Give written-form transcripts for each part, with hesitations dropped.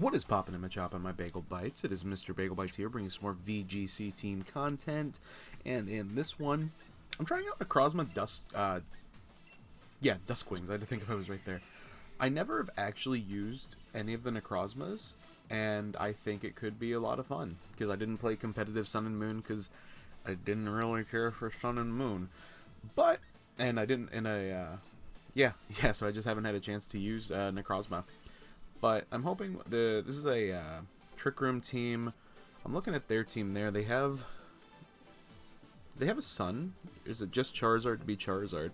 What is poppin' in my chop on my Bagel Bites? It is Mr. Bagel Bites here, bringing some more VGC team content. And in this one, I'm trying out Necrozma Duskwings. I had to think if I was right there. I never have actually used any of the Necrozmas, and I think it could be a lot of fun, because I didn't play competitive Sun and Moon, because I didn't really care for Sun and Moon. So I just haven't had a chance to use Necrozma. But I'm hoping this is a Trick Room team. I'm looking at their team there. They have a Sun. Is it just Charizard to be Charizard?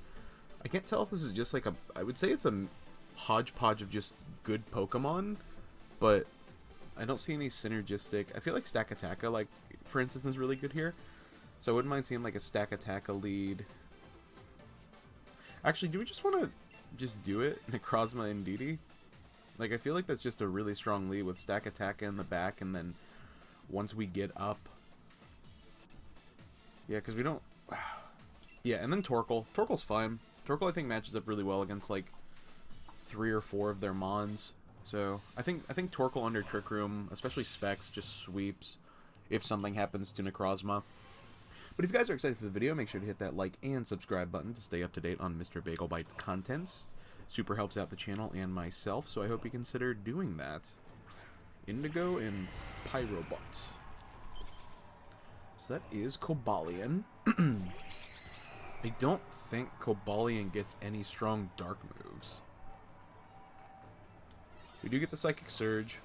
I can't tell if this is just like I would say it's a hodgepodge of just good Pokemon, but I don't see any synergistic. I feel like Stakataka, like, for instance, is really good here. So I wouldn't mind seeing like a Stakataka lead. Actually, do we just want to just do it? Necrozma and Didi? Like, I feel like that's just a really strong lead with Stakataka in the back, and then once we get up... Yeah, because we don't... Yeah, and then Torkoal. Torkoal's fine. Torkoal, I think, matches up really well against, like, 3 or 4 of their Mons. So, I think Torkoal under Trick Room, especially Specs, just sweeps if something happens to Necrozma. But if you guys are excited for the video, make sure to hit that like and subscribe button to stay up to date on Mr. Bagel Bites contents. Super helps out the channel and myself, so I hope you consider doing that. Indigo and Pyrobot. So that is Cobalion. I don't think Cobalion gets any strong dark moves. We do get the Psychic Surge,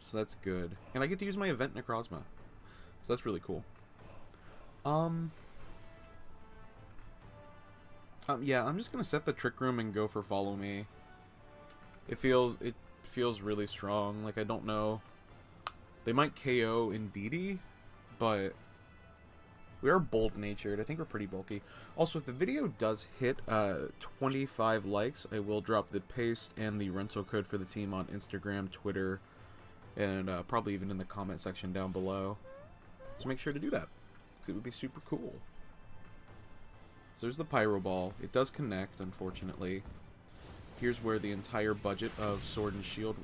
so that's good. And I get to use my event Necrozma, so that's really cool. Yeah, I'm just gonna set the Trick Room and go for Follow Me. It feels really strong. Like, I don't know. They might KO in Didi, but we are bold-natured. I think we're pretty bulky. Also, if the video does hit 25 likes, I will drop the paste and the rental code for the team on Instagram, Twitter, and probably even in the comment section down below. So make sure to do that, because it would be super cool. So there's the Pyro Ball. It does connect, unfortunately. Here's where the entire budget of Sword and Shield...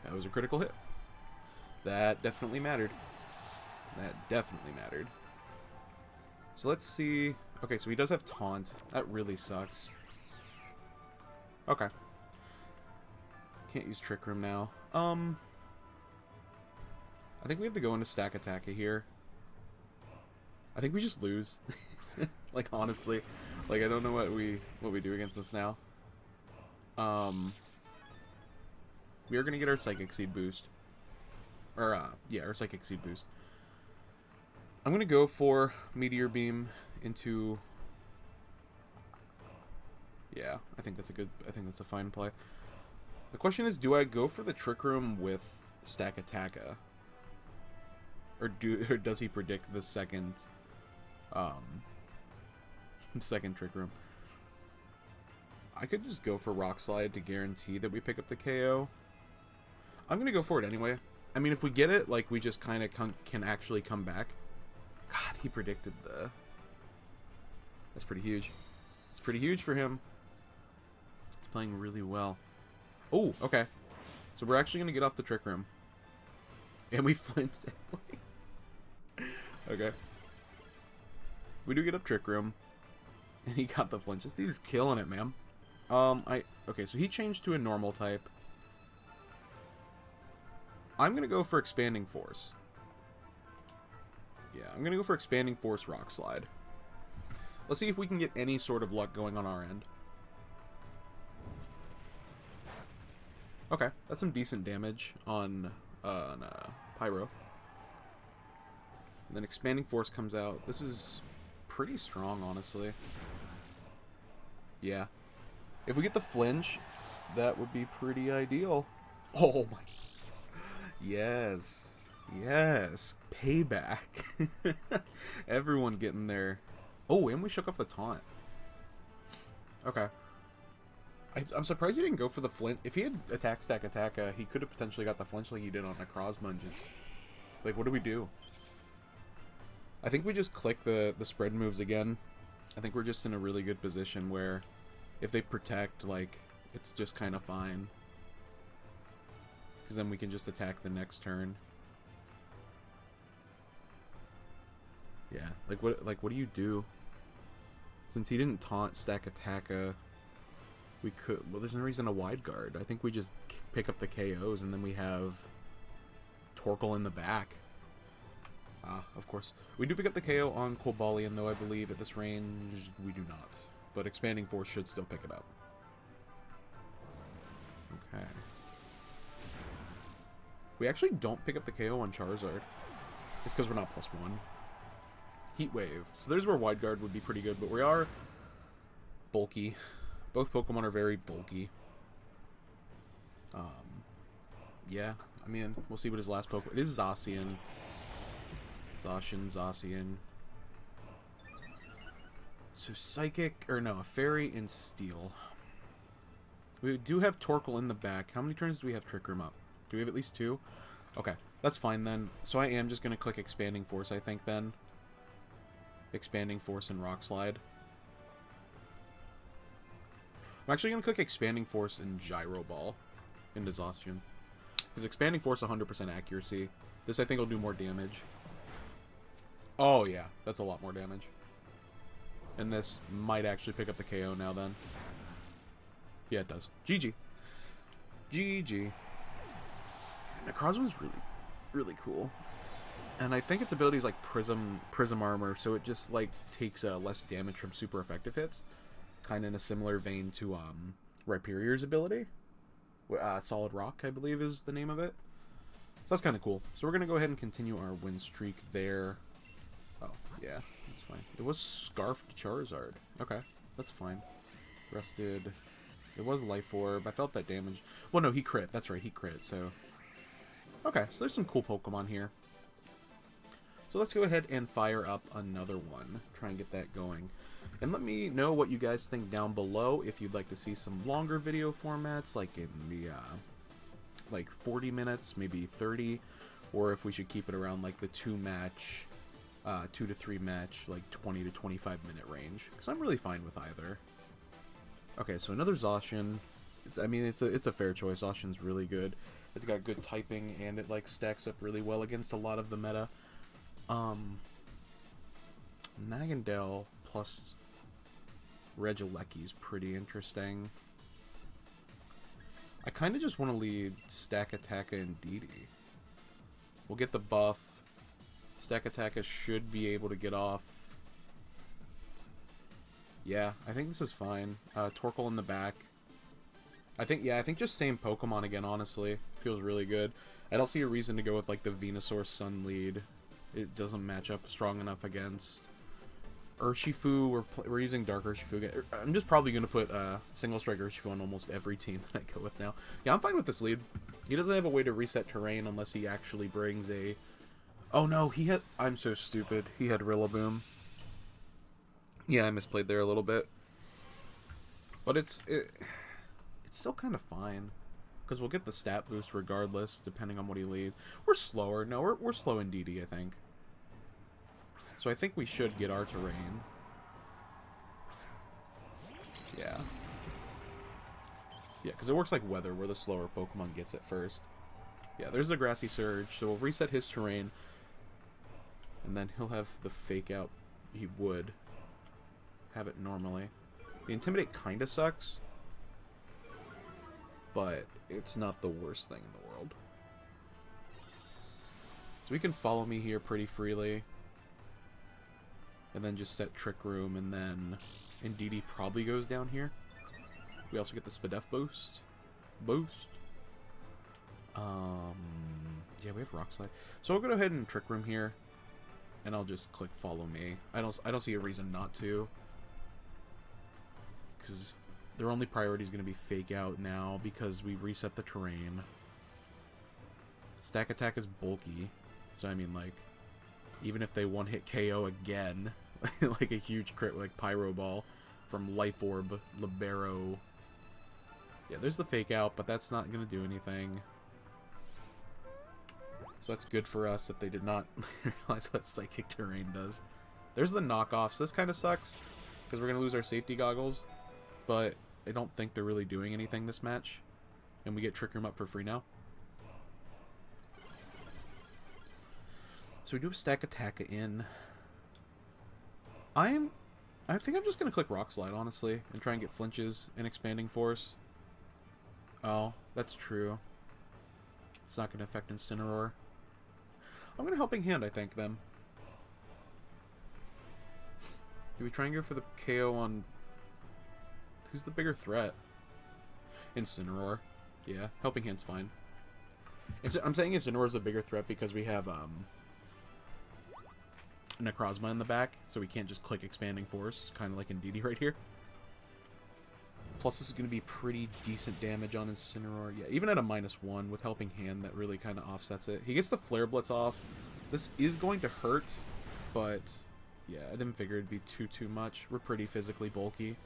That was a critical hit. That definitely mattered. That definitely mattered. So let's see... Okay, so he does have Taunt. That really sucks. Okay. Can't use Trick Room now. I think we have to go into Stakataka here. I think we just lose. Like, honestly. Like, I don't know what we do against this now. We are going to get our Psychic Seed boost. Or, yeah, our Psychic Seed boost. I'm going to go for Meteor Beam into... Yeah, I think that's a fine play. The question is, do I go for the Trick Room with Stakataka? Or does he predict the second Trick Room? I could just go for Rock Slide to guarantee that we pick up the KO. I'm gonna go for it anyway. I mean, if we get it, like, we just kind of can actually come back. God, he predicted the... That's pretty huge. It's pretty huge for him. He's playing really well. Oh, okay. So we're actually gonna get off the Trick Room. And we flinched anyway. Okay. We do get up Trick Room. And he got the flinch. This dude's killing it, man. Okay, so he changed to a normal type. I'm gonna go for Expanding Force. Yeah, I'm gonna go for Expanding Force Rock Slide. Let's see if we can get any sort of luck going on our end. Okay, that's some decent damage on Pyro. And then Expanding Force comes out. This is pretty strong, honestly. Yeah. If we get the flinch, that would be pretty ideal. Oh my... Yes. Yes. Payback. Everyone getting there. Oh, and we shook off the taunt. Okay. I'm surprised he didn't go for the flinch. If he had attacked Stakataka, he could have potentially got the flinch like he did on Necrozma and just... Like, what do we do? I think we just click the spread moves again. I think we're just in a really good position where if they protect, like, it's just kind of fine. Because then we can just attack the next turn. Yeah, like what do you do? Since he didn't taunt stack Attacka, we could... Well, there's no reason to wide guard. I think we just pick up the KOs, and then we have Torkoal in the back. Ah, of course. We do pick up the KO on Cobalion, though I believe at this range we do not. But Expanding Force should still pick it up. Okay. We actually don't pick up the KO on Charizard. It's because we're not +1. Heat Wave. So there's where Wide Guard would be pretty good, but we are bulky. Both Pokemon are very bulky. Yeah, I mean, we'll see what his last Pokemon... It is Zacian. Zacian. So Psychic... Or no, a Fairy and Steel. We do have Torkoal in the back. How many turns do we have Trick Room up? Do we have at least 2? Okay, that's fine then. So I am just going to click Expanding Force, I think, then. Expanding Force and Rock Slide. I'm actually going to click Expanding Force and Gyro Ball into Zacian. Because Expanding Force 100% accuracy. This I think will do more damage. Oh yeah, that's a lot more damage. And this might actually pick up the KO now then. Yeah, it does. GG. GG. Necrozma is really cool. And I think its ability is like Prism Armor, so it just like takes less damage from super effective hits. Kind of in a similar vein to Rhyperior's ability. Solid Rock, I believe, is the name of it. So that's kind of cool. So we're going to go ahead and continue our win streak there. Oh, yeah, that's fine. It was Scarfed Charizard. Okay, that's fine. Rested. It was Life Orb. I felt that damage. Well, no, he crit. That's right, he crit, so... Okay, so there's some cool Pokemon here. So let's go ahead and fire up another one. Try and get that going. And let me know what you guys think down below if you'd like to see some longer video formats, like in the, like 40 minutes, maybe 30, or if we should keep it around like the 2 to 3 match, like 20 to 25 minute range. Because I'm really fine with either. Okay, so another Zacian. I mean, it's a fair choice. Zacian's really good. It's got good typing, and it like stacks up really well against a lot of the meta. Nagandel plus Regieleki's pretty interesting. I kind of just want to lead Stack Attacka and Didi. We'll get the buff. Stack Attacka should be able to get off. Yeah, I think this is fine. Torkoal in the back. I think just same Pokemon again, honestly. Feels really good. I don't see a reason to go with like the Venusaur Sun lead. It doesn't match up strong enough against Urshifu. We're using Dark Urshifu again. I'm just probably going to put Single Strike Urshifu on almost every team that I go with now. Yeah, I'm fine with this lead. He doesn't have a way to reset terrain unless he actually brings a... Oh no, he had... I'm so stupid. He had Rillaboom. Yeah, I misplayed there a little bit. But it's still kind of fine. Because we'll get the stat boost regardless, depending on what he leads. We're slower. No, we're slow in DD, I think. So I think we should get our terrain. Yeah. Yeah, because it works like weather, where the slower Pokemon gets it first. Yeah, there's the Grassy Surge, so we'll reset his terrain. And then he'll have the Fake Out. He would have it normally. The Intimidate kind of sucks. But it's not the worst thing in the world. So we can follow me here pretty freely. And then just set Trick Room, and then Indeedee probably goes down here. We also get the Spadef boost. Yeah, we have Rock Slide. So I'll go ahead and Trick Room here. And I'll just click Follow Me. I don't see a reason not to. Because their only priority is going to be Fake Out now, because we reset the terrain. Stack Attack is bulky. So I mean, like, even if they one-hit KO again, like a huge crit like Pyro Ball from Life Orb, Libero. Yeah, there's the Fake Out, but that's not going to do anything. So that's good for us that they did not realize what Psychic Terrain does. There's the knockoffs. This kind of sucks, because we're going to lose our safety goggles. But I don't think they're really doing anything this match. And we get Trick Room up for free now. So we do a stack Attack in. I think I'm just going to click Rock Slide, honestly, and try and get flinches and Expanding Force. Oh, that's true. It's not going to affect Incineroar. I'm going to Helping Hand, I think, then. Do we try and go for the KO on... Who's the bigger threat? Incineroar. Yeah, Helping Hand's fine. I'm saying Incineroar's a bigger threat because we have Necrozma in the back, so we can't just click Expanding Force, kind of like in DD right here. Plus, this is going to be pretty decent damage on Incineroar. Yeah, even at a -1 with Helping Hand, that really kind of offsets it. He gets the Flare Blitz off. This is going to hurt, but yeah, I didn't figure it'd be too much. We're pretty physically bulky.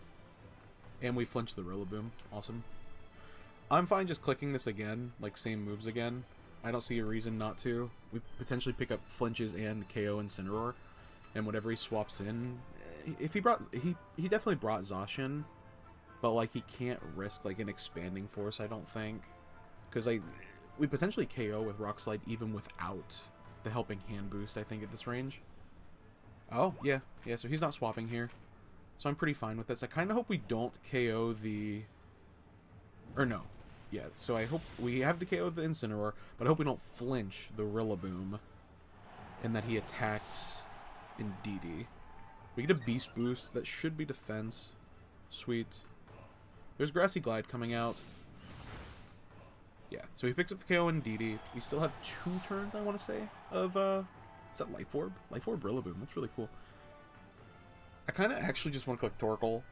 And we flinch the Rillaboom. Awesome. I'm fine just clicking this again, like same moves again. I don't see a reason not to. We potentially pick up flinches and KO Incineroar, and whatever he swaps in. If he definitely brought Zacian, but like he can't risk like an Expanding Force, I don't think, because we potentially KO with Rock Slide even without the Helping Hand boost. I think at this range. Oh yeah. So he's not swapping here, so I'm pretty fine with this. I kind of hope we don't KO the, or no. Yeah, so I hope we have the KO the Incineroar, but I hope we don't flinch the Rillaboom, and that he attacks in DD. We get a Beast Boost, that should be defense. Sweet. There's Grassy Glide coming out. Yeah, so he picks up the KO in DD. We still have 2 turns, I want to say, of, is that Life Orb? Life Orb Rillaboom, that's really cool. I kind of actually just want to click Torkoal.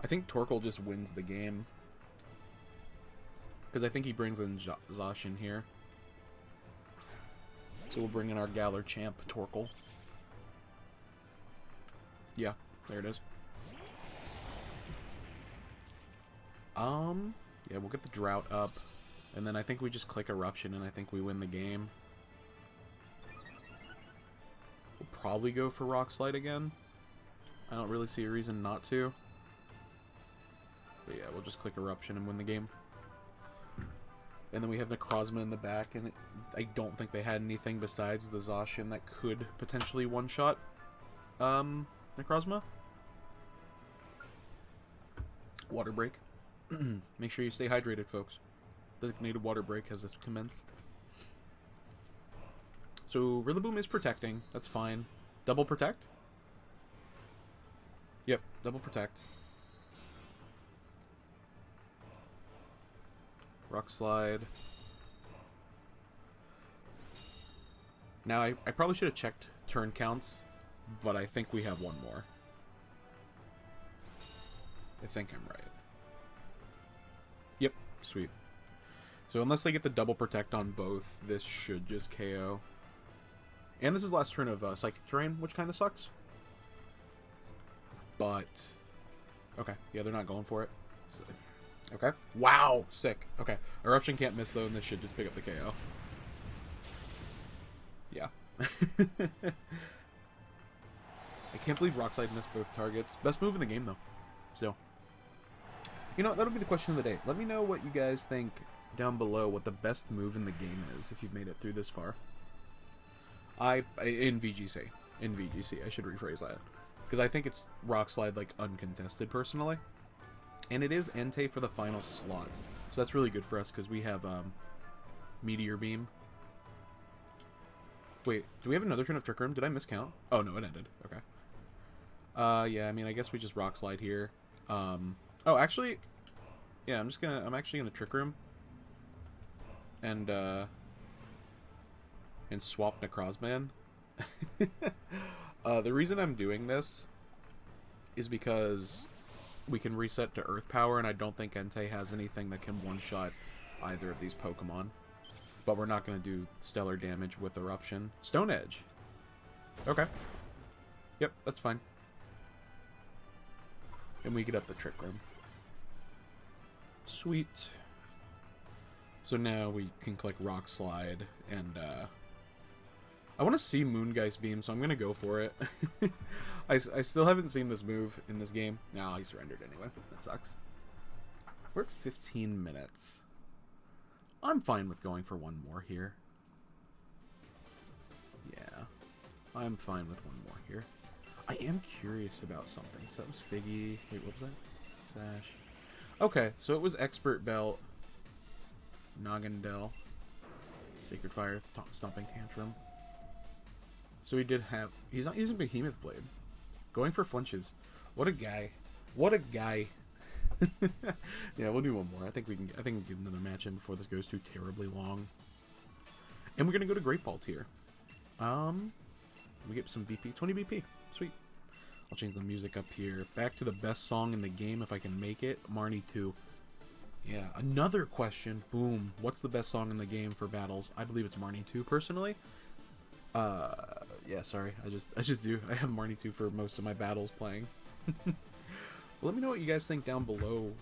I think Torkoal just wins the game. Because I think he brings in Zacian here. So we'll bring in our Galar champ, Torkoal. Yeah, there it is. Yeah, we'll get the Drought up. And then I think we just click Eruption and I think we win the game. We'll probably go for Rock Slide again. I don't really see a reason not to. But yeah, we'll just click Eruption and win the game. And then we have Necrozma in the back, and I don't think they had anything besides the Zacian that could potentially one-shot Necrozma. Water break. Make sure you stay hydrated, folks. Designated water break has commenced. So Rillaboom is protecting. That's fine. Double protect? Yep, double protect. Rock Slide. Now, I probably should have checked turn counts, but I think we have one more. I think I'm right. Yep, sweet. So unless they get the double protect on both, this should just KO. And this is last turn of Psychic Terrain, which kind of sucks. But, okay, yeah, they're not going for it. So, okay. Wow, sick. Okay, Eruption can't miss though, and this should just pick up the KO. Yeah. I can't believe Rock Slide missed both targets. Best move in the game though. So, you know, that'll be the question of the day. Let me know what you guys think down below, what the best move in the game is if you've made it through this far. In VGC, I should rephrase that, because I think it's Rock Slide like uncontested personally, and it is Entei for the final slot, so that's really good for us because we have Meteor Beam. Wait, do we have another turn of Trick Room? Did I miscount? Oh no, it ended. Okay. Yeah, I mean, I guess we just Rock Slide here. Oh, actually, yeah, I'm actually gonna Trick Room and swap Necrozma. The reason I'm doing this is because we can reset to Earth Power, and I don't think Entei has anything that can one-shot either of these Pokemon. But we're not going to do stellar damage with Eruption. Stone Edge. Okay. Yep, that's fine. And we get up the Trick Room. Sweet. So now we can click Rock Slide and I want to see Moongeist Beam, so I'm going to go for it. I still haven't seen this move in this game. No, he surrendered anyway. That sucks. We're at 15 minutes. I'm fine with going for one more here. Yeah. I'm fine with one more here. I am curious about something. So that was Figgy. Wait, what was that? Sash. Okay, so it was Expert Belt. Noggindel. Sacred Fire. Stomping Tantrum. So he did have... He's not using Behemoth Blade. Going for flinches. What a guy. What a guy. Yeah, we'll do one more. I think we can get another match in before this goes too terribly long. And we're going to go to Great Ball tier. We get some BP. 20 BP. Sweet. I'll change the music up here. Back to the best song in the game if I can make it. Marnie 2. Yeah, another question. Boom. What's the best song in the game for battles? I believe it's Marnie 2 personally. Yeah, sorry. I just do. I have Marnie 2 for most of my battles playing. Let me know what you guys think down below.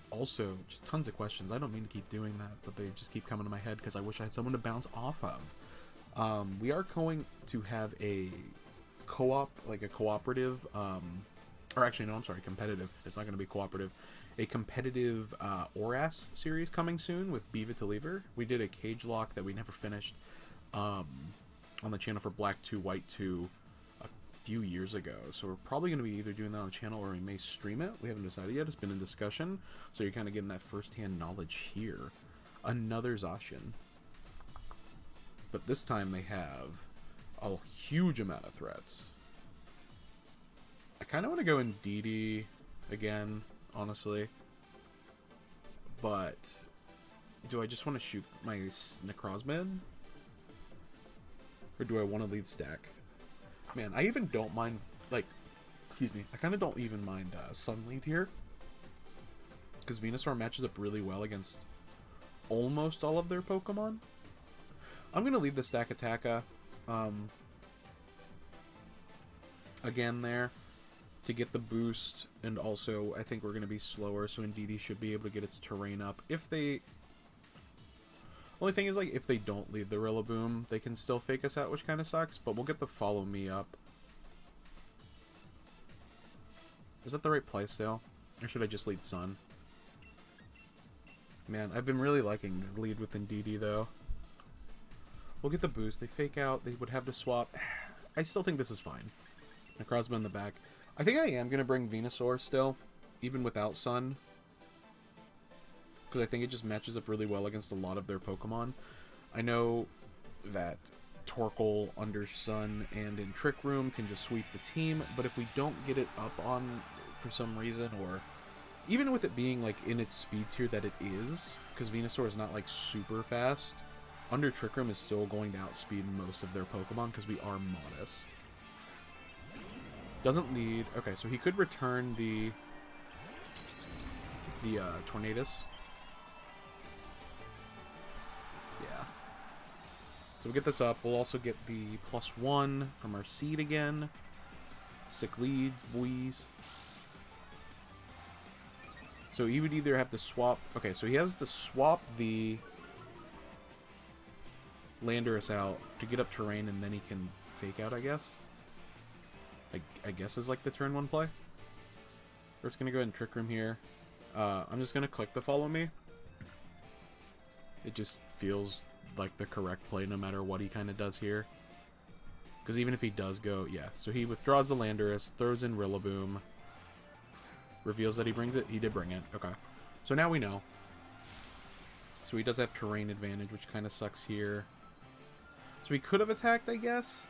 Also, just tons of questions. I don't mean to keep doing that, but they just keep coming to my head because I wish I had someone to bounce off of. We are going to have a co-op, like a cooperative, or actually, no, I'm sorry, competitive. It's not going to be cooperative. A competitive ORAS series coming soon with Beaver to Lever. We did a cage lock that we never finished on the channel for Black 2, White 2 a few years ago. So we're probably going to be either doing that on the channel or we may stream it. We haven't decided yet. It's been in discussion. So you're kind of getting that first-hand knowledge here. Another Zacian. But this time they have a huge amount of threats. I kind of want to go in DD again, honestly. But do I just want to shoot my Necrozma in? Or do I want to lead stack? Man, I even don't mind, like, excuse me, I kind of don't even mind Sun lead here. Because Venusaur matches up really well against almost all of their Pokemon. I'm going to lead the stack Attacka again there to get the boost. And also, I think we're going to be slower, so Indeedee should be able to get its terrain up. If they... Only thing is, like, if they don't lead the Rillaboom, they can still fake us out, which kind of sucks. But we'll get the Follow Me up. Is that the right playstyle? Or should I just lead Sun? Man, I've been really liking the lead with Indeedee, though. We'll get the boost. They fake out. They would have to swap. I still think this is fine. Necrozma in the back. I think I am going to bring Venusaur still, even without Sun. Because I think it just matches up really well against a lot of their Pokemon. I know that Torkoal under Sun and in Trick Room can just sweep the team, but if we don't get it up on for some reason, or even with it being like in its speed tier that it is, because Venusaur is not like super fast, under Trick Room is still going to outspeed most of their Pokemon because we are modest. Doesn't lead. Okay, so he could return the Tornadus. Yeah. So we'll get this up. We'll also get the +1 from our seed again. Sick leads, boys. So he would either have to swap... Okay, so he has to swap the Landorus out to get up terrain, and then he can fake out, I guess. I guess is like the turn 1 play. We're just going to go ahead and Trick Room here. I'm just going to click the Follow Me. It just feels like the correct play no matter what he kind of does here. Because even if he does go... Yeah, so he withdraws the Landorus, throws in Rillaboom. Reveals that he brings it. He did bring it. Okay. So now we know. So he does have terrain advantage, which kind of sucks here. So he could have attacked, I guess.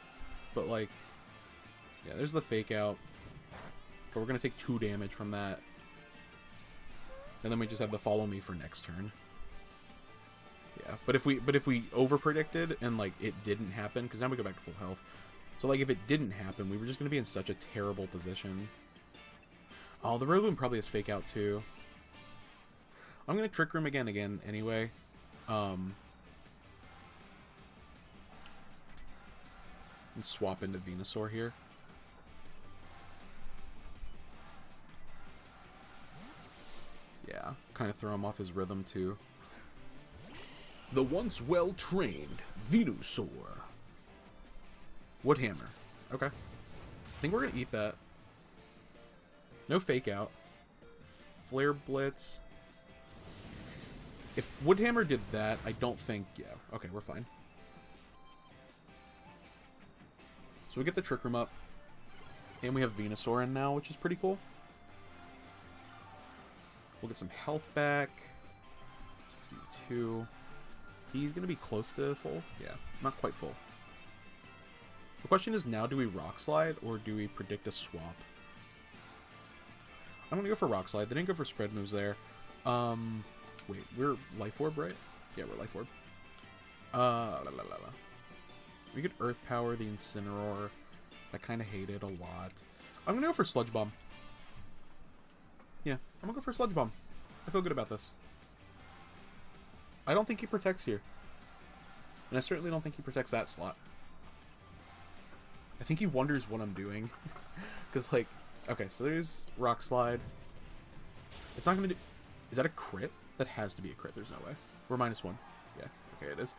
But, like... Yeah, there's the fake out. But we're going to take 2 damage from that. And then we just have the Follow Me for next turn. Yeah, but if we over-predicted and, like, it didn't happen... Because now we go back to full health. So, like, if it didn't happen, we were just going to be in such a terrible position. Oh, the Rillaboom probably has fake out too. I'm going to Trick Room again anyway. And swap into Venusaur here. Yeah, kind of throw him off his rhythm too. The once well-trained Venusaur. Woodhammer. Okay. I think we're going to eat that. No Fake Out. Flare Blitz. If Woodhammer did that, I don't think... Yeah, okay, we're fine. So we get the Trick Room up. And we have Venusaur in now, which is pretty cool. We'll get some health back. 62. He's going to be close to full. Yeah, not quite full. The question is now, do we Rock Slide or do we predict a swap? I'm going to go for Rock Slide. They didn't go for spread moves there. Wait, we're Life Orb, right? Yeah, we're Life Orb. We could Earth Power the Incineroar. I kind of hate it a lot. I'm going to go for Sludge Bomb. Yeah, I'm going to go for Sludge Bomb. I feel good about this. I don't think he protects here. And I certainly don't think he protects that slot. I think he wonders what I'm doing. Because, like... Okay, so there's Rock Slide. It's not going to do... Is that a crit? That has to be a crit. There's no way. We're -1. Yeah, okay, it is.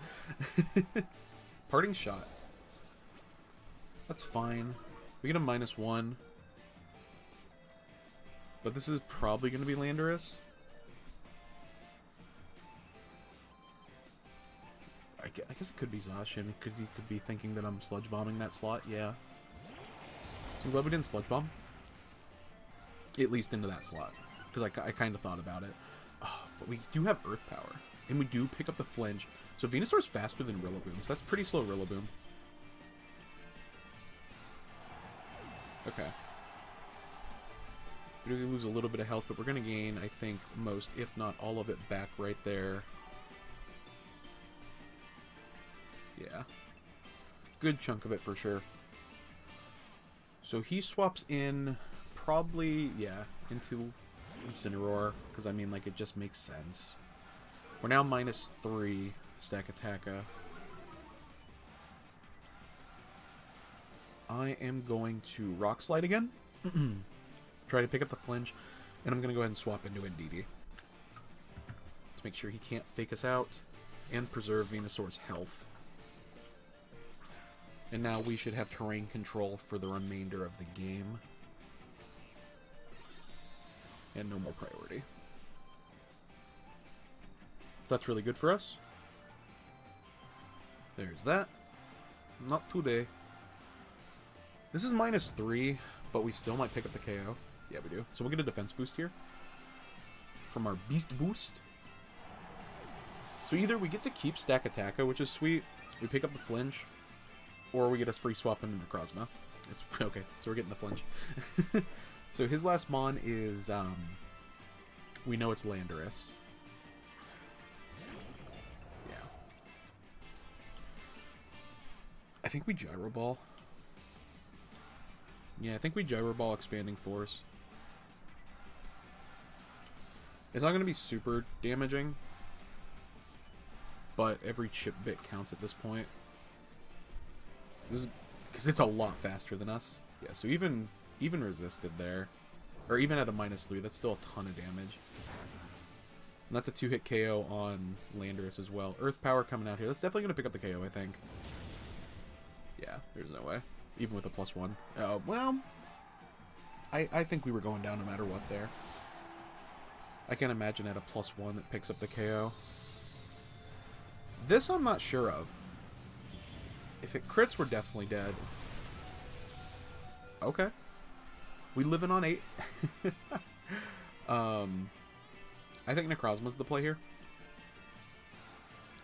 Parting Shot. That's fine. We get a -1. But this is probably going to be Landorus. I guess it could be Zacian, because he could be thinking that I'm Sludge Bombing that slot. Yeah. So I'm glad we didn't Sludge Bomb. At least into that slot. Because I kind of thought about it. Oh, but we do have Earth Power. And we do pick up the flinch. So Venusaur's faster than Rillaboom. So that's pretty slow Rillaboom. Okay. We're going to lose a little bit of health, but we're going to gain, I think, most, if not all of it back right there. Yeah. Good chunk of it for sure. So he swaps in probably, yeah, into Incineroar, because I mean, like, it just makes sense. We're now -3 Stack Attacka. I am going to Rock Slide again. Try to pick up the flinch, and I'm going to go ahead and swap into Indeedee. To make sure he can't fake us out, and preserve Venusaur's health. And now we should have terrain control for the remainder of the game. And no more priority. So that's really good for us. There's that. Not today. This is -3, but we still might pick up the KO. Yeah, we do. So we'll get a defense boost here. From our Beast Boost. So either we get to keep Stack Attacka, which is sweet. We pick up the flinch. Or we get us free swap into Necrozma. Okay, so we're getting the flinch. So his last mon is, we know it's Landorus. Yeah. I think we Gyro Ball. Yeah, I think we Gyro Ball Expanding Force. It's not going to be super damaging. But every chip bit counts at this point. This is because it's a lot faster than us. Yeah, so even resisted there, or even at a -3, that's still a ton of damage. And that's a 2-hit KO on Landorus as well. Earth Power coming out here. That's definitely going to pick up the KO, I think. Yeah, there's no way. Even with a +1. Well, I think we were going down no matter what there. I can't imagine at a +1 that picks up the KO. This I'm not sure of. If it crits, we're definitely dead. Okay. We living on 8. I think Necrozma's the play here.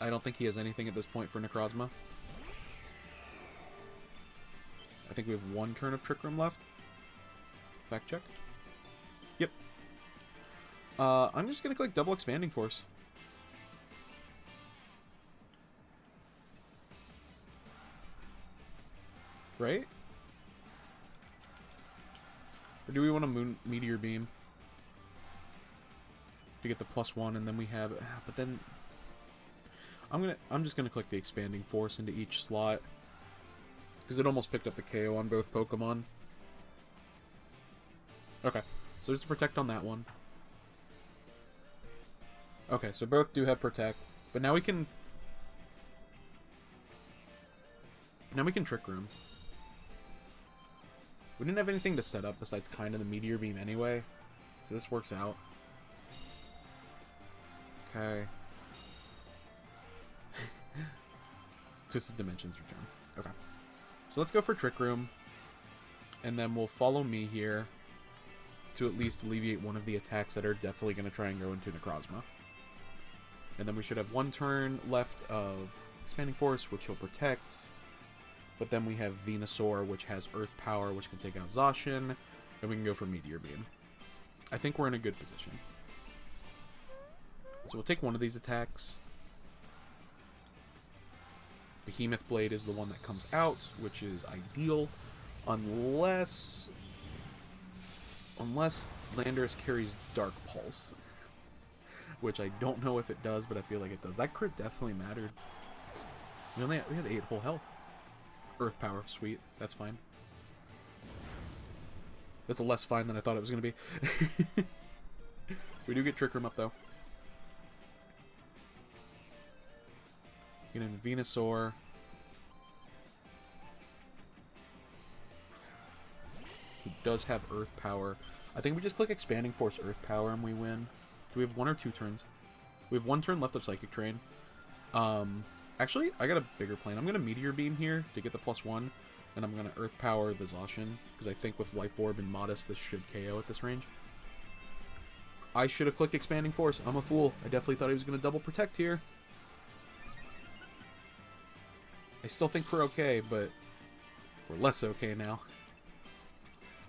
I don't think he has anything at this point for Necrozma. I think we have 1 turn of Trick Room left. Fact check. Yep. I'm just going to click double Expanding Force. Right? Or do we want to Meteor Beam to get the +1, and then we have, but then I'm just gonna click the Expanding Force into each slot because it almost picked up the KO on both Pokemon. Okay, so just Protect on that one. Okay, so both do have Protect, but now we can Trick Room. We didn't have anything to set up besides kind of the Meteor Beam anyway, so this works out. Okay. Twisted Dimensions return. Okay. So let's go for Trick Room, and then we'll follow me here to at least alleviate one of the attacks that are definitely going to try and go into Necrozma. And then we should have one turn left of Expanding Force, which he'll protect. But then we have Venusaur, which has Earth Power, which can take out Zacian. And we can go for Meteor Beam. I think we're in a good position. So we'll take one of these attacks. Behemoth Blade is the one that comes out, which is ideal. Unless Landorus carries Dark Pulse. Which I don't know if it does, but I feel like it does. That crit definitely mattered. We had 8 full health. Earth Power, sweet. That's fine. That's a less fine than I thought it was going to be. We do get Trick Room up, though. Get in Venusaur. Who does have Earth Power. I think we just click Expanding Force Earth Power and we win. Do we have 1 or 2 turns? We have 1 turn left of Psychic Terrain. Actually, I got a bigger plan. I'm going to Meteor Beam here to get the +1. And I'm going to Earth Power the Zacian. Because I think with Life Orb and Modest, this should KO at this range. I should have clicked Expanding Force. I'm a fool. I definitely thought he was going to double protect here. I still think we're okay, but we're less okay now.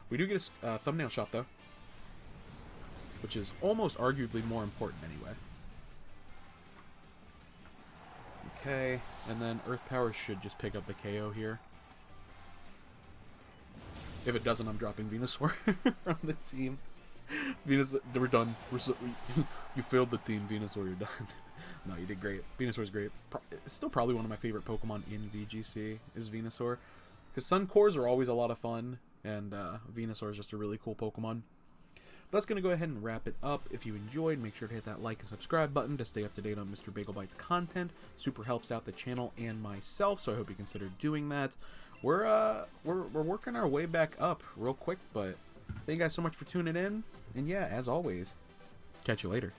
We do get a thumbnail shot, though. Which is almost arguably more important anyway. Okay, and then Earth Power should just pick up the KO here. If it doesn't, I'm dropping Venusaur from the team. Venusaur, we're done. You failed the team, Venusaur, you're done. No, you did great. Venusaur's great. It's still probably one of my favorite Pokemon in VGC is Venusaur. Because Sun Cores are always a lot of fun, and Venusaur is just a really cool Pokemon. But that's going to go ahead and wrap it up. If you enjoyed, make sure to hit that like and subscribe button to stay up to date on Mr. BagelBite's content. Super helps out the channel and myself, so I hope you consider doing that. We're working our way back up real quick, but thank you guys so much for tuning in. And yeah, as always, catch you later.